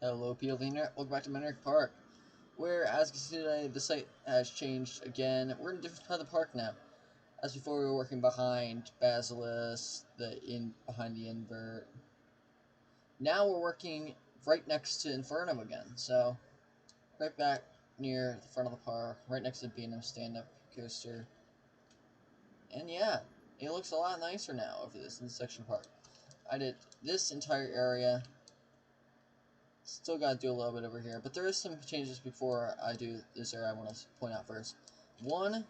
Hello POV Net, welcome back to MenraC Park, where as you can see today, the site has changed again. We're in a different part of the park now. As before we were working behind Basilisk, behind the invert. Now we're working right next to Infernum again, so right back near the front of the park, right next to the B&M stand-up coaster. And yeah, it looks a lot nicer now over this section of park. I did this entire area. Still got to do a little bit over here, but there is some changes before I do this area I want to point out first. One,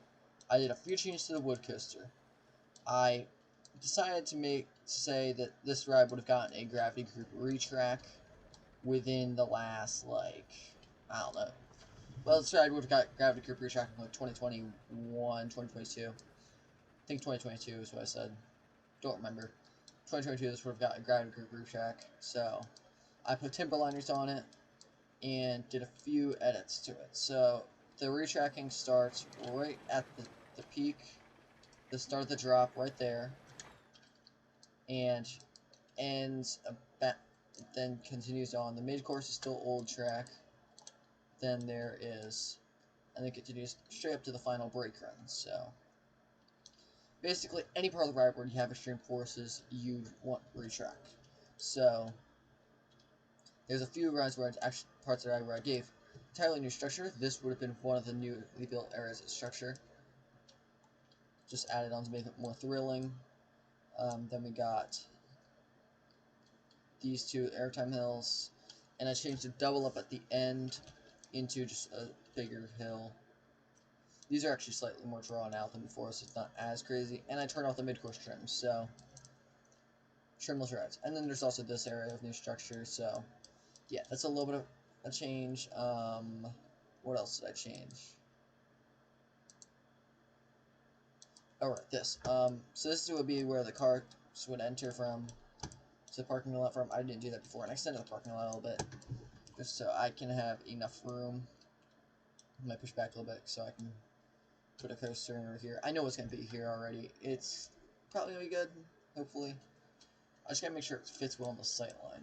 I did a few changes to the wood coaster. I decided to say that this ride would have gotten a gravity group retrack within the last, I don't know. Well, this ride would have got gravity group retrack in 2021, 2022. I think 2022 is what I said. Don't remember. 2022, this would have got a gravity group retrack, so I put timber liners on it and did a few edits to it. So the retracking starts right at the peak, the start of the drop right there, and ends about, then continues on. The mid course is still old track. Then there is, and it continues straight up to the final brake run. So basically, any part of the ride where you have extreme forces, you want retrack. So there's a few rides where parts of the ride where I gave entirely new structure. This would have been one of the newly built areas of structure. Just added on to make it more thrilling. Then we got these two airtime hills, and I changed the double up at the end into just a bigger hill. These are actually slightly more drawn out than before, so it's not as crazy. And I turned off the mid-course trims, so trimless rides. And then there's also this area of new structure, so yeah, that's a little bit of a change. What else did I change? Alright, this. So this would be where the cars would enter from, to the parking lot from. I didn't do that before, and I extended the parking lot a little bit, just so I can have enough room. I might push back a little bit so I can put a coaster over here. I know it's going to be here already. It's probably going to be good, hopefully. I just got to make sure it fits well on the sight line.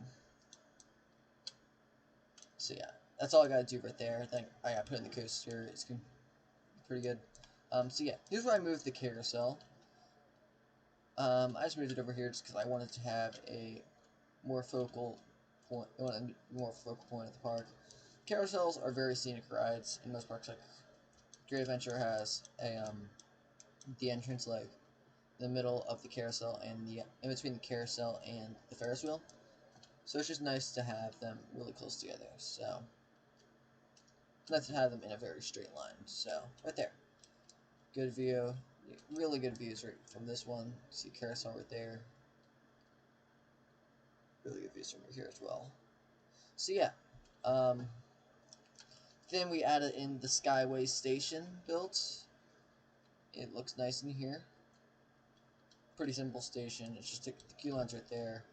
So yeah, that's all I got to do right there. I think I got to put in the coaster. It's pretty good. So yeah, here's where I moved the carousel. I just moved it over here just because I wanted to have a more focal point. Of the park. Carousels are very scenic rides in most parks. Like Great Adventure has the entrance the middle of the carousel and in between the carousel and the Ferris wheel. So it's just nice to have them really close together. So it's nice to have them in a very straight line. So right there, good view, really good views right from this one. See carousel right there. Really good views from right here as well. So yeah, then we added in the Skyway Station built. It looks nice in here. Pretty simple station. It's just the queue line's right there.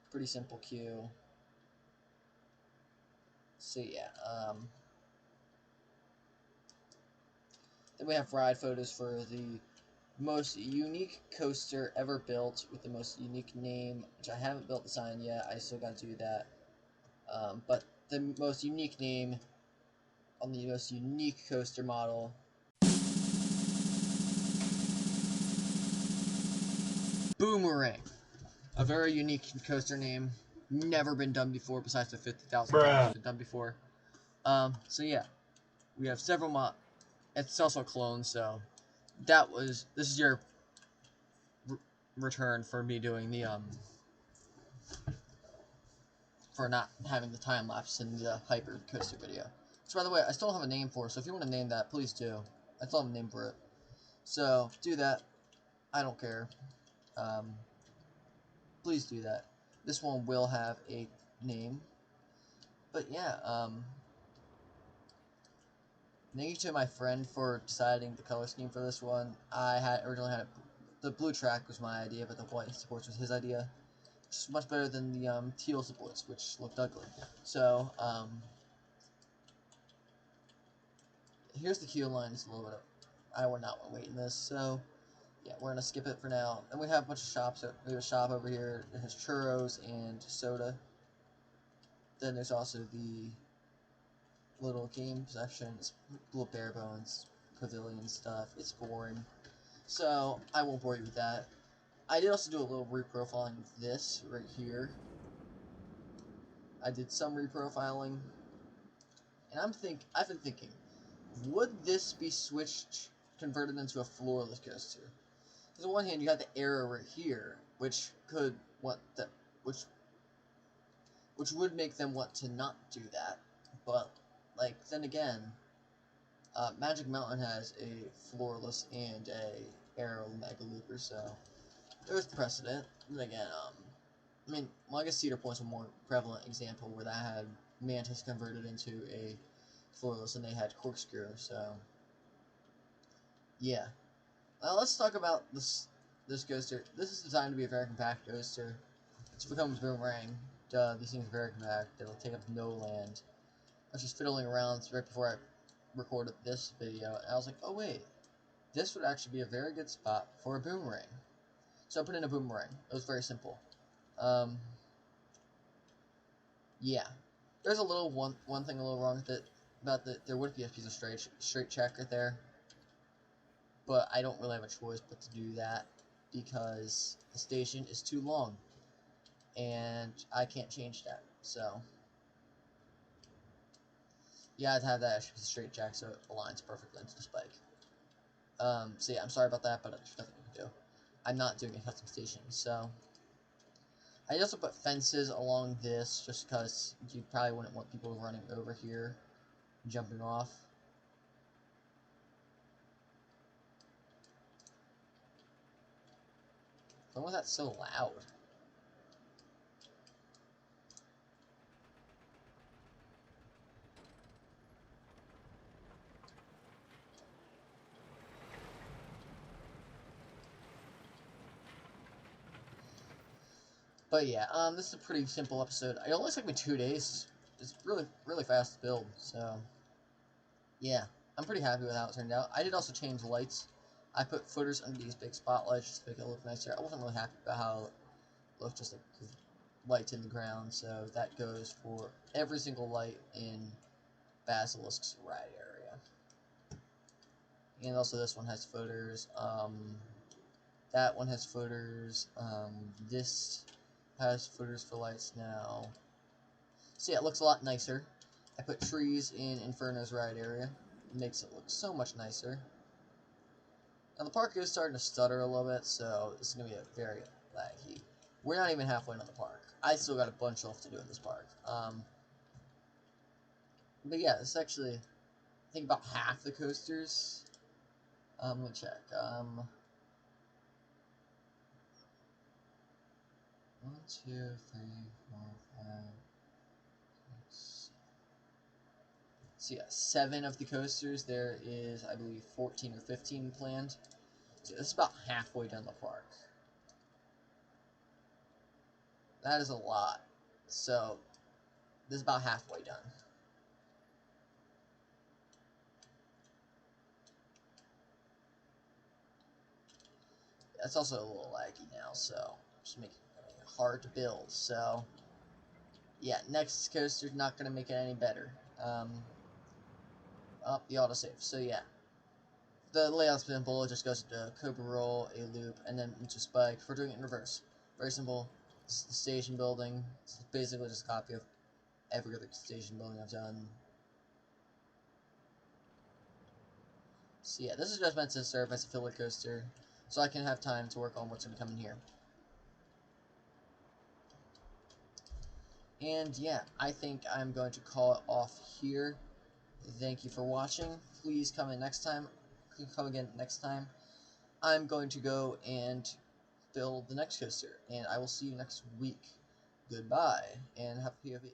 Pretty simple queue. So yeah, then we have ride photos for the most unique coaster ever built with the most unique name, which I haven't built the sign yet. I still got to do that. But the most unique name on the most unique coaster model. Boomerang. A very unique coaster name. Never been done before besides the 50,000 times it's been done before. So yeah. We have several it's also a clone, so this is your return for me doing the for not having the time lapse in the hyper coaster video. So by the way, I still don't have a name for it, so if you want to name that, please do. I still have a name for it. So do that. I don't care. Please do that. This one will have a name. But yeah, thank you to my friend for deciding the color scheme for this one. I originally had the blue track was my idea, but the white supports was his idea. Which is much better than the teal supports, which looked ugly. So, here's the queue line. It's a little bit of, I would not want to wait in this. So, yeah, we're going to skip it for now. And we have a bunch of shops. We have a shop over here that has churros and soda. Then there's also the little game section. It's little bare bones pavilion stuff. It's boring, so I won't bore you with that. I did also do a little reprofiling of this right here. I did some reprofiling, and I've been thinking, would this be converted into a floorless coaster? Because on one hand, you got the arrow right here, which could which would make them want to not do that. But like then again, Magic Mountain has a floorless and a arrow mega looper, so there's precedent. Then again, I mean, well, I guess Cedar Point's a more prevalent example where that had Mantis converted into a floorless and they had Corkscrew, so yeah. Now let's talk about this coaster. This is designed to be a very compact coaster. It's Vekoma Boomerang. Duh, these things are very compact. They'll take up no land. I was just fiddling around right before I recorded this video, and I was like, oh wait, this would actually be a very good spot for a boomerang. So I put in a boomerang. It was very simple. Yeah. There's a little one thing a little wrong with it, about that there would be a piece of straight track right there. But I don't really have a choice but to do that because the station is too long. And I can't change that. So yeah, I'd have that extra piece of straight jack so it aligns perfectly into the spike. So yeah, I'm sorry about that, but there's nothing we can do. I'm not doing a custom station, so I also put fences along this just because you probably wouldn't want people running over here, jumping off. When was that so loud? But yeah, this is a pretty simple episode. It only took me 2 days. It's really fast to build, so yeah, I'm pretty happy with how it turned out. I did also change the lights. I put footers under these big spotlights just to make it look nicer. I wasn't really happy about how it looked, just like lights in the ground, so that goes for every single light in Basilisk's ride area. And also this one has footers. That one has footers. This has footers for lights now. So yeah, it looks a lot nicer. I put trees in Inferno's ride area. It makes it look so much nicer. Now the park is starting to stutter a little bit, so this is going to be a very laggy. We're not even halfway into the park. I still got a bunch left to do in this park. But yeah, it's actually, I think about half the coasters. Let me check. 1, 2, 3, 4, 5, 6. So yeah, 7 of the coasters. There is, I believe, 14 or 15 planned. So this is about halfway done the park. That is a lot. So this is about halfway done. That's also a little laggy now, so just making it hard to build. So yeah, next coaster's not gonna make it any better. The autosave. So yeah, the layout's simple. It just goes into Cobra Roll, a loop, and then into Spike. We're doing it in reverse. Very simple. This is the station building. It's basically just a copy of every other station building I've done. So yeah, this is just meant to serve as a filler coaster, so I can have time to work on what's going to come in here. And yeah, I think I'm going to call it off here. Thank you for watching. Please come in next time. Come again next time. I'm going to go and build the next coaster, and I will see you next week. Goodbye, and happy POV.